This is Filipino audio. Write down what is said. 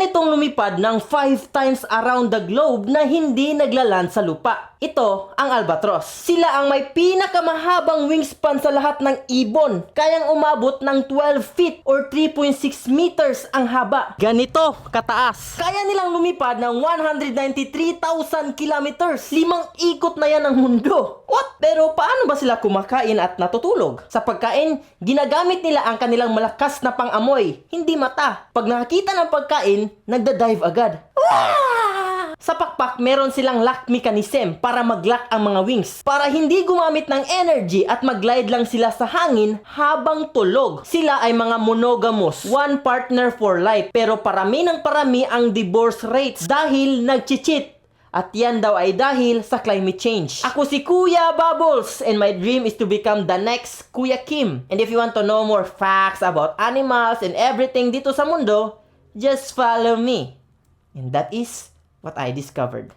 itong lumipad ng 5 times around the globe na hindi naglaland sa lupa. Ito ang albatros. Sila ang may pinakamahabang wingspan sa lahat ng ibon. Kayang umabot ng 12 feet or 3.6 meters ang haba. Ganito kataas. Kaya nilang lumipad ng 193,000 kilometers. 5 ikot na yan ng mundo. What? Pero paano ba sila kumakain at natutulog? Sa pagkain, ginagamit nila ang kanilang malakas na pang-amoy, hindi mata. Pag nakakita ng pagkain, nagda-dive agad. Sa pakpak, meron silang lock mechanism para mag-lock ang mga wings. Para hindi gumamit ng energy at mag-glide lang sila sa hangin habang tulog. Sila ay mga monogamous, one partner for life. Pero parami ng parami ang divorce rates dahil nag-cheat. At yan daw ay dahil sa climate change. Ako si Kuya Bubbles and my dream is to become the next Kuya Kim. And if you want to know more facts about animals and everything dito sa mundo, just follow me. And that is what I discovered.